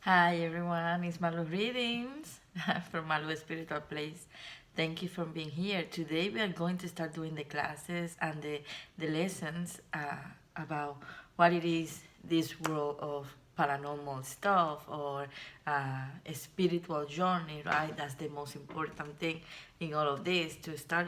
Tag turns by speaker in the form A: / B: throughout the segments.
A: Hi everyone, it's Malu Readings from Malu Spiritual Place. Thank you for being here. Today we are going to start doing the classes and the lessons about what it is this world of paranormal stuff or a spiritual journey, right? That's the most important thing in all of this, to start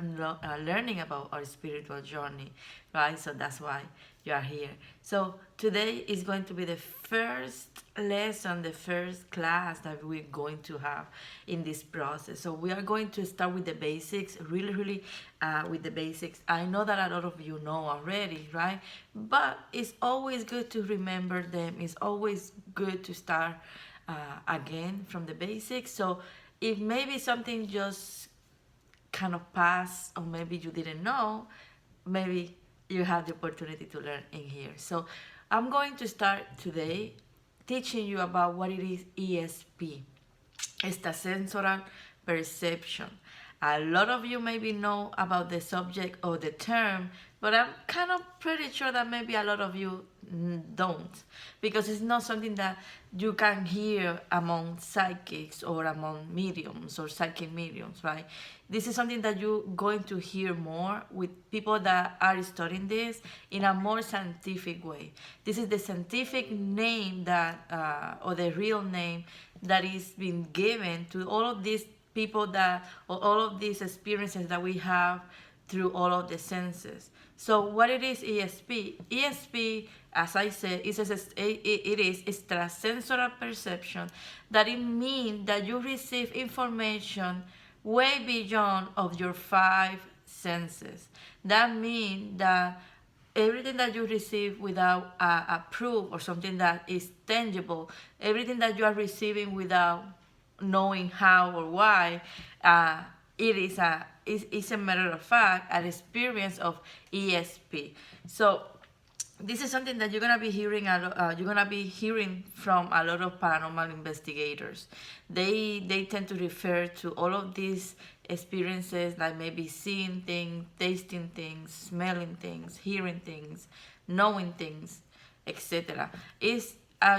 A: learning about our spiritual journey, right? So that's why you are here. So today is going to be the first lesson, the first class that we're going to have in this process. So we are going to start with the basics, really with the basics. I know that a lot of you know already, right? But it's always good to remember them. It's always good to start again from the basics. So if maybe something just kind of passed, or maybe you didn't know, maybe you have the opportunity to learn in here. So I'm going to start today teaching you about what it is ESP, extrasensory perception. A lot of you maybe know about the subject or the term, but I'm kind of pretty sure that maybe a lot of you don't, because it's not something that you can hear among psychics or among mediums or psychic mediums, right? This is something that you're going to hear more with people that are studying this in a more scientific way. This is the scientific name that, or the real name that is being given to all of these people that, or all of these experiences that we have through all of the senses. So what it is ESP? ESP, as I said, it is extrasensory perception. That it means that you receive information way beyond of your five senses. That means that everything that you receive without a proof or something that is tangible, everything that you are receiving without knowing how or why, it is a matter of fact an experience of ESP. So this is something that you're gonna be hearing you're gonna be hearing from a lot of paranormal investigators. They tend to refer to all of these experiences, like maybe seeing things, tasting things, smelling things, hearing things, knowing things, etc. It's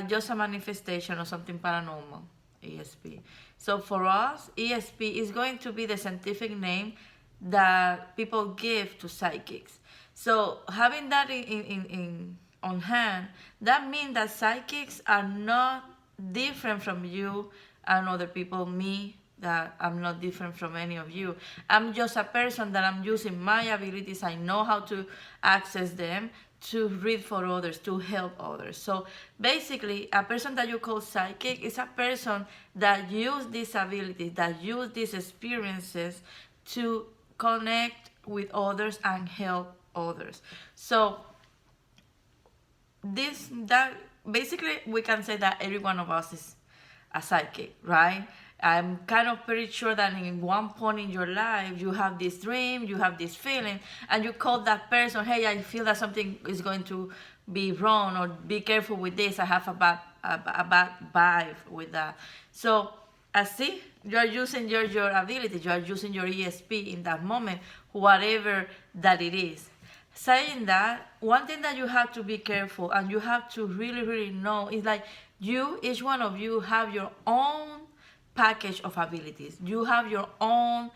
A: just a manifestation of something paranormal. ESP. So for us, ESP is going to be the scientific name that people give to psychics. So having that in on hand, that means that psychics are not different from you and other people. Me, that I'm not different from any of you. I'm just a person that I'm using my abilities. I know how to access them to read for others, to help others. So basically, a person that you call psychic is a person that use these abilities, that use these experiences to connect with others and help others. So this that basically we can say that every one of us is a psychic, right? I'm kind of pretty sure that in one point in your life you have this dream, you have this feeling, and you call that person, hey, I feel that something is going to be wrong, or be careful with this, I have a bad vibe with that. So see, you are using your ability, you are using your ESP in that moment, whatever that it is. Saying that, one thing that you have to be careful and you have to really know is like, each one of you have your own package of abilities. You have your own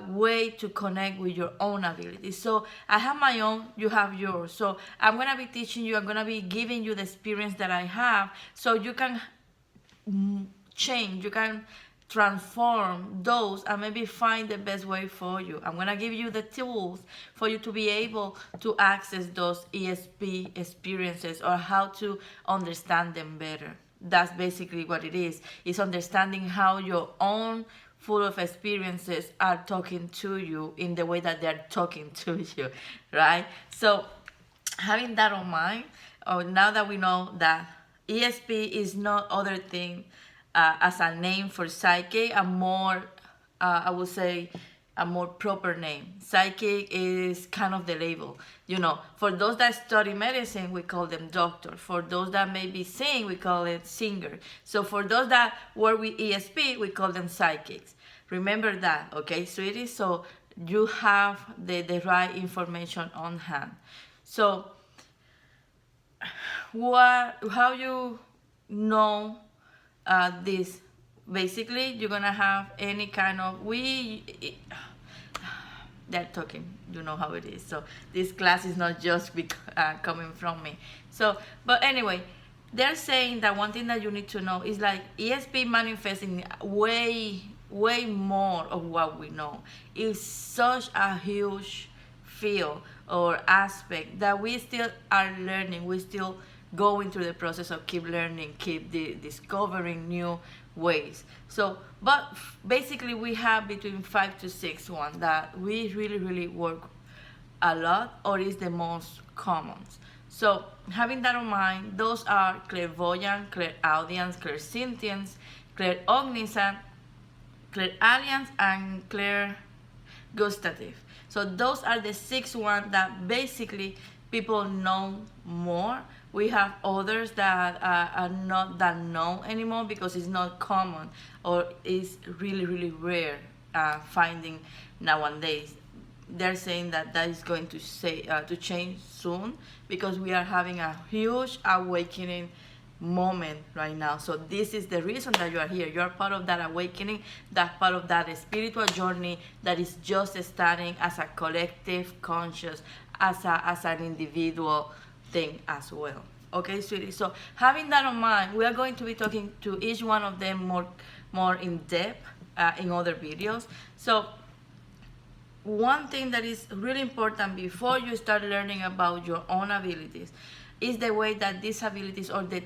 A: way to connect with your own abilities. So I have my own, you have yours. So I'm gonna be teaching you, I'm gonna be giving you the experience that I have, so you can change, you can transform those and maybe find the best way for you. I'm gonna give you the tools for you to be able to access those ESP experiences, or how to understand them better. That's basically what it is. It's understanding how your own full of experiences are talking to you in the way that they're talking to you, right? So having that on mind, now that we know that ESP is no other thing as a name for psychic, a more, I would say, a more proper name. Psychic is kind of the label. You know, for those that study medicine, we call them doctor. For those that maybe sing, we call it singer. So for those that work with ESP, we call them psychics. Remember that, okay, sweetie? So you have the right information on hand. So how you know this. Basically, you're gonna have any kind of they're talking, you know how it is. So this class is not just coming from me. So, but anyway, they're saying that one thing that you need to know is like ESP manifesting way more of what we know. It's such a huge field or aspect that we still are learning. We still going through the process of keep learning, keep discovering new ways. So, but basically we have between 5 to 6 one that we really work a lot or is the most common. So having that in mind, those are clairvoyant, clairaudience, clairsentience, clairognisant, clairalience, and clairgustative. So those are the 6 ones that basically people know more. We have others that are not that known anymore because it's not common or is really rare finding nowadays. They're saying that is going to change soon because we are having a huge awakening moment right now. So this is the reason that you are here. You are part of that awakening, that part of that spiritual journey that is just starting as a collective conscious, as an individual thing as well. Okay, sweetie. So having that in mind, we are going to be talking to each one of them more in depth in other videos. So one thing that is really important before you start learning about your own abilities is the way that these abilities or the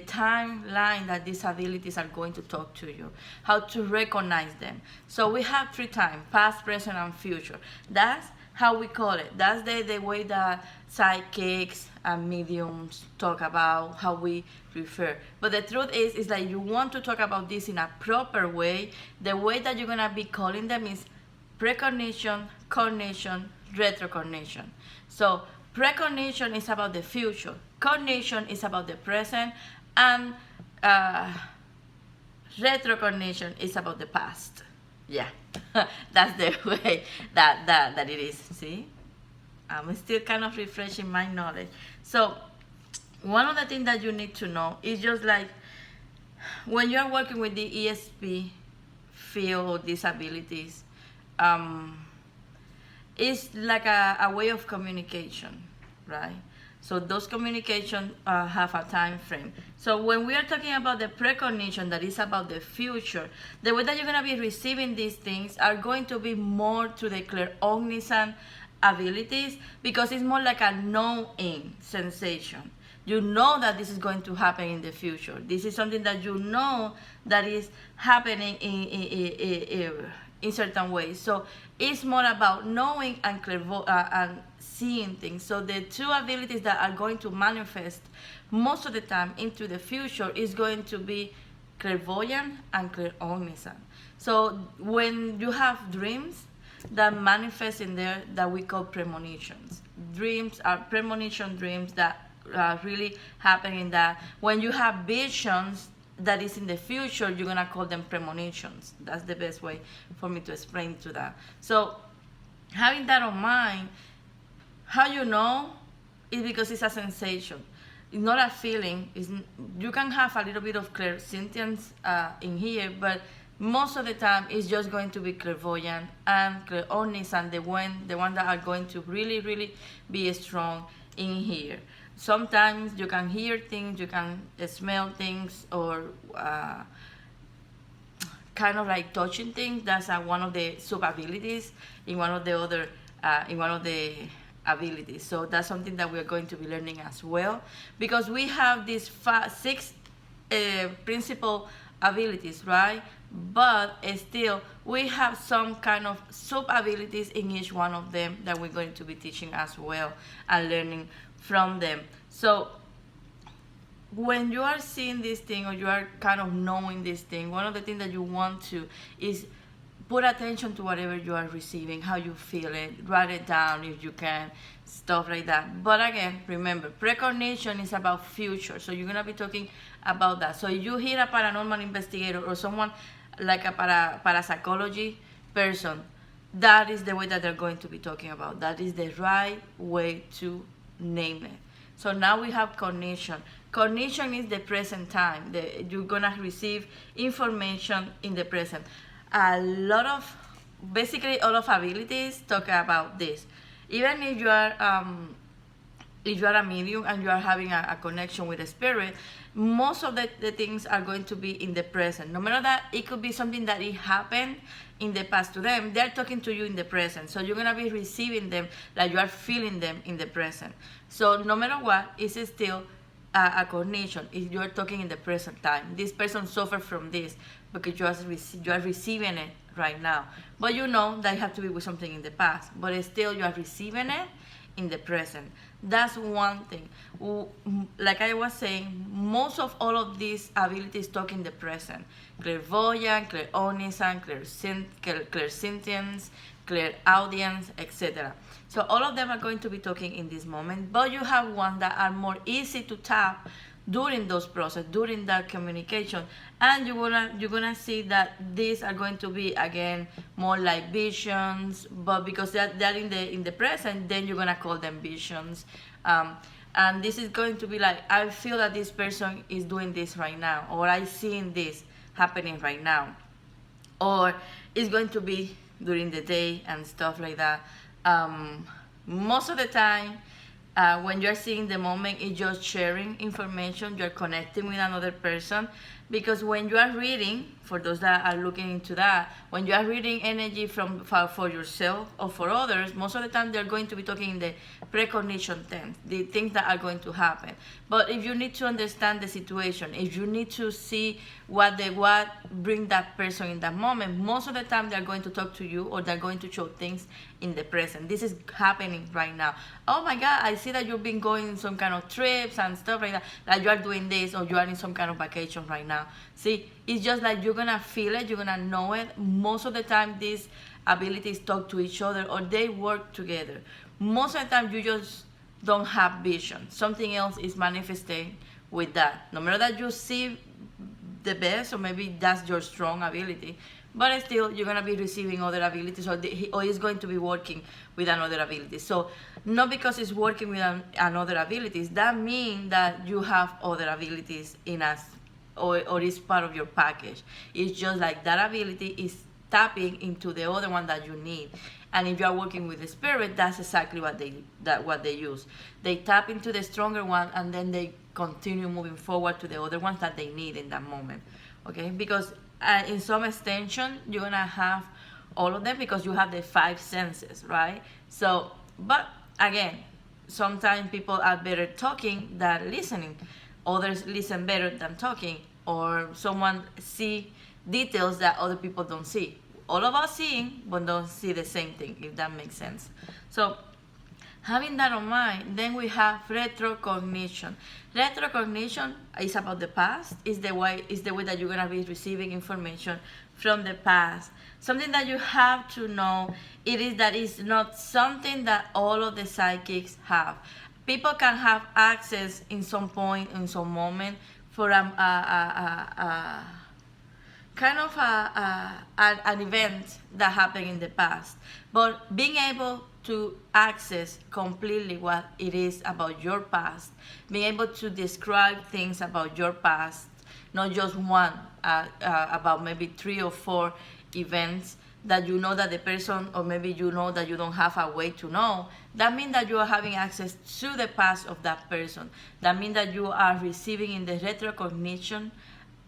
A: timeline that these abilities are going to talk to you, how to recognize them. So we have 3 times: past, present, and future. That's how we call it. That's the way that psychics and mediums talk about how we refer. But the truth is that you want to talk about this in a proper way. The way that you're gonna be calling them is precognition, cognition, retrocognition. So precognition is about the future, cognition is about the present, and retrocognition is about the past. Yeah, that's the way that it is. See, I'm still kind of refreshing my knowledge. So one of the things that you need to know is just like when you're working with the ESP field or disabilities, it's like a way of communication, right? So those communication have a time frame. So when we are talking about the precognition, that is about the future, the way that you're going to be receiving these things are going to be more to the clairognisant abilities, because it's more like a knowing sensation. You know that this is going to happen in the future. This is something that you know that is happening in certain ways. So it's more about knowing and seeing things. So the 2 abilities that are going to manifest most of the time into the future is going to be clairvoyant and clairognisant. So when you have dreams that manifest in there, that we call premonitions. Dreams are premonition dreams that really happen in that. When you have visions that is in the future, you're gonna call them premonitions. That's the best way for me to explain to that. So having that in mind, how you know is because it's a sensation. It's not a feeling. You can have a little bit of clairsentience in here, but most of the time it's just going to be clairvoyant and clairognisant, the one that are going to really be strong in here. Sometimes you can hear things, you can smell things, or kind of like touching things. That's one of the sub abilities in one of the other abilities. So that's something that we're going to be learning as well, because we have these 6 principal abilities, right? But still we have some kind of sub abilities in each one of them that we're going to be teaching as well and learning from them. So when you are seeing this thing, or you are kind of knowing this thing, one of the things that you want to is put attention to whatever you are receiving, how you feel it, write it down if you can, stuff like that. But again, remember, precognition is about future, so you're going to be talking about that. So if you hear a paranormal investigator or someone like a parapsychology person, that is the way that they're going to be talking about. That is the right way to name it. So now we have cognition. Cognition is the present time. You're gonna receive information in the present. A lot of, basically all of abilities talk about this. Even if you are a medium and you are having a connection with a spirit, most of the things are going to be in the present. No matter that, it could be something that it happened in the past to them. They're talking to you in the present. So you're going to be receiving them like you are feeling them in the present. So no matter what, it's still a cognition. If you are talking in the present time, this person suffered from this because you are receiving it right now. But you know that you have to be with something in the past. But still, you are receiving it in the present. That's one thing. Like I was saying, most of all of these abilities talk in the present. Clairvoyant, clairaudience, clairsentience, clairaudience, etc. So all of them are going to be talking in this moment, but you have ones that are more easy to tap during those process, during that communication, and you're gonna see that these are going to be again more like visions, but because they're in the present, then you're gonna call them visions. And this is going to be like, I feel that this person is doing this right now, or I seeing this happening right now, or it's going to be during the day and stuff like that. Most of the time, when you're seeing the moment, it's just sharing information, you're connecting with another person. Because when you are reading, for those that are looking into that, when you are reading energy for yourself or for others, most of the time they're going to be talking in the precognition tense, the things that are going to happen. But if you need to understand the situation, if you need to see what bring that person in that moment, most of the time they're going to talk to you, or they're going to show things in the present. This is happening right now. Oh my God, I see that you've been going on some kind of trips and stuff like that, that you are doing this, or you are in some kind of vacation right now. See, it's just like you're gonna feel it, you're gonna know it. Most of the time these abilities talk to each other, or they work together. Most of the time you just don't have vision. Something else is manifesting with that. No matter that you see the best, or maybe that's your strong ability, but still you're gonna be receiving other abilities, or it's going to be working with another ability. So not because it's working with another abilities, that means that you have other abilities in us, or is part of your package. It's just like that ability is tapping into the other one that you need. And if you are working with the spirit, that's exactly what they use. They tap into the stronger one, and then they continue moving forward to the other ones that they need in that moment. Okay, because in some extension you're gonna have all of them, because you have the 5 senses, right? So, but again, sometimes people are better talking than listening. Others listen better than talking, or someone see details that other people don't see. All of us seeing, but don't see the same thing, if that makes sense. So having that on mind, then we have retrocognition. Retrocognition is about the past. Is the way that you're gonna be receiving information from the past. Something that you have to know, it is that it's not something that all of the psychics have. People can have access in some point, in some moment, for an event that happened in the past. But being able to access completely what it is about your past, being able to describe things about your past, not just one, about maybe 3 or 4 events that you know that the person, or maybe you know that you don't have a way to know, that means that you are having access to the past of that person. That means that you are receiving in the retrocognition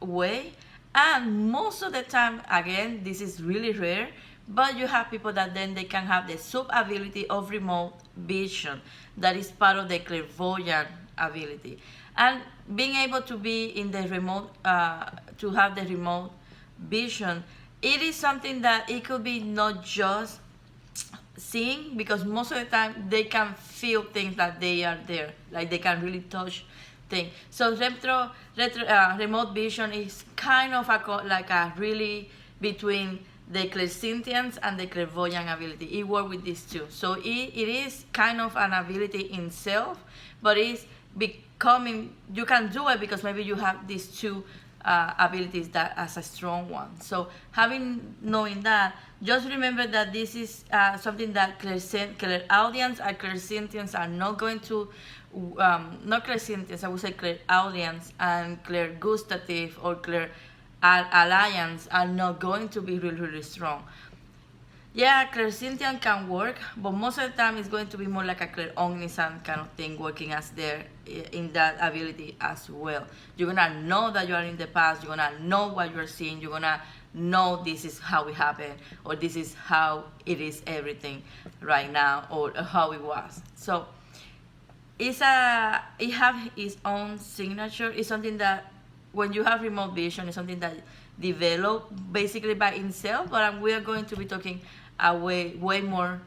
A: way. And most of the time, again, this is really rare, but you have people that then they can have the sub-ability of remote vision. That is part of the clairvoyant ability. And being able to be in the remote, to have the remote vision, it is something that it could be not just seeing, because most of the time they can feel things that they are there, like they can really touch things. So remote vision is kind of like a really between the clairsentience and the clairvoyant ability. It works with these two. So it is kind of an ability in itself, but it's becoming, you can do it because maybe you have these two abilities that as a strong one. So knowing that, just remember that this is something that clairaudience and clairsentience are not going to, not clairsentience, I would say clairaudience and clairgustative or alliance are not going to be really, really strong. Yeah, clairsentient can work, but most of the time it's going to be more like a clairognisant kind of thing working as there in that ability as well. You're gonna know that you are in the past, you're gonna know what you're seeing, you're gonna know this is how it happened, or this is how it is everything right now, or how it was. So it have its own signature. It's something that when you have remote vision, it's something that develop basically by itself, but we are going to be talking way more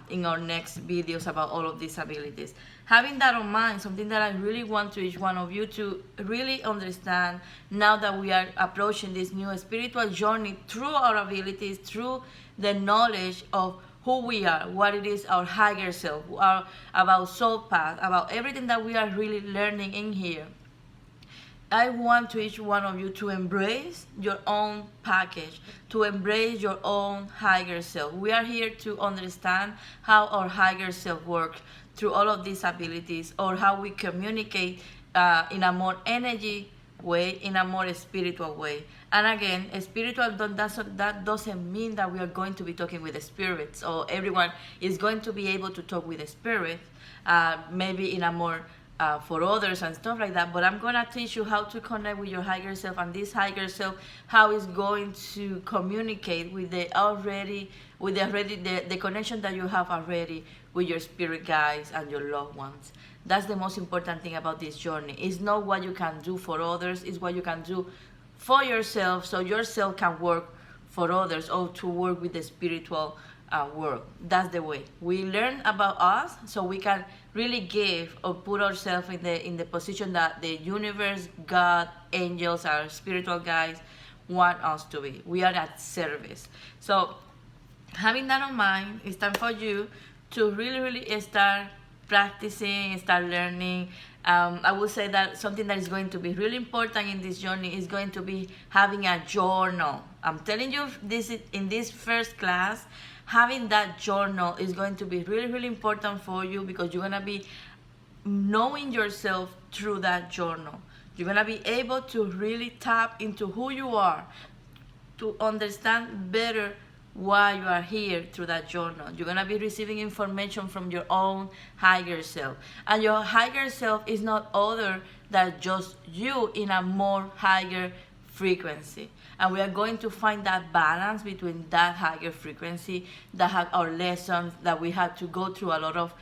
A: in our next videos about all of these abilities. Having that on mind, something that I really want to each one of you to really understand now that we are approaching this new spiritual journey through our abilities, through the knowledge of who we are, what it is, our higher self, about soul path, about everything that we are really learning in here. I want to each one of you to embrace your own package, to embrace your own higher self. We are here to understand how our higher self works through all of these abilities, or how we communicate in a more energy way, in a more spiritual way. And again, spiritual, that doesn't mean that we are going to be talking with the spirits, or everyone is going to be able to talk with the spirit, maybe in a more for others and stuff like that. But I'm gonna teach you how to connect with your higher self, and this higher self, how it's going to communicate with the connection that you have already with your spirit guides and your loved ones. That's the most important thing about this journey. It's not what you can do for others, it's what you can do for yourself, so yourself can work for others, or to work with the spiritual world. That's the way we learn about us, so we can really give or put ourselves in the position that the universe, God, angels, our spiritual guides want us to be. We are at service. So having that in mind, it's time for you to really start practicing, start learning. I would say that something that is going to be really important in this journey is going to be having a journal. I'm telling you, this in this first class, having that journal is going to be really important for you, because you're going to be knowing yourself through that journal. You're going to be able to really tap into who you are, to understand better why you are here through that journal. You're going to be receiving information from your own higher self. And your higher self is not other than just you in a more higher frequency. And we are going to find that balance between that higher frequency, that have our lessons, that we had to go through a lot of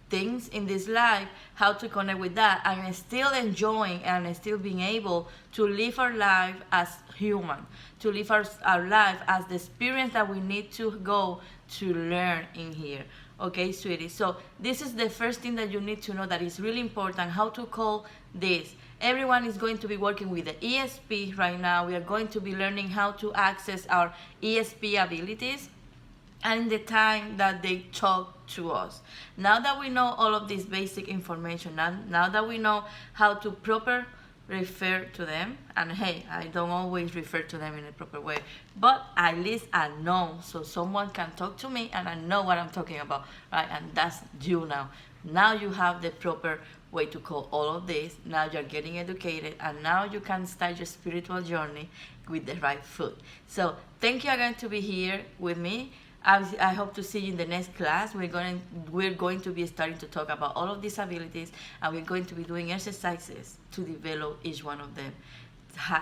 A: things in this life, how to connect with that, and still enjoying and still being able to live our life as human, to live our life as the experience that we need to go to learn in here. Okay, sweetie? So this is the first thing that you need to know, that is really important, how to call this. Everyone is going to be working with the ESP right now. We are going to be learning how to access our ESP abilities, and in the time that they talk to us. Now that we know all of this basic information, now that we know how to proper refer to them, and hey, I don't always refer to them in a proper way, but at least I know, so someone can talk to me and I know what I'm talking about, right? And that's you now. Now you have the proper way to call all of this. Now you're getting educated, and now you can start your spiritual journey with the right foot. So thank you again to be here with me. I hope to see you in the next class. We're going to be starting to talk about all of these abilities, and we're going to be doing exercises to develop each one of them.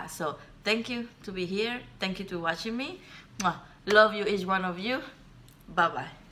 A: So thank you to be here. Thank you to watching me. Love you, each one of you. Bye bye.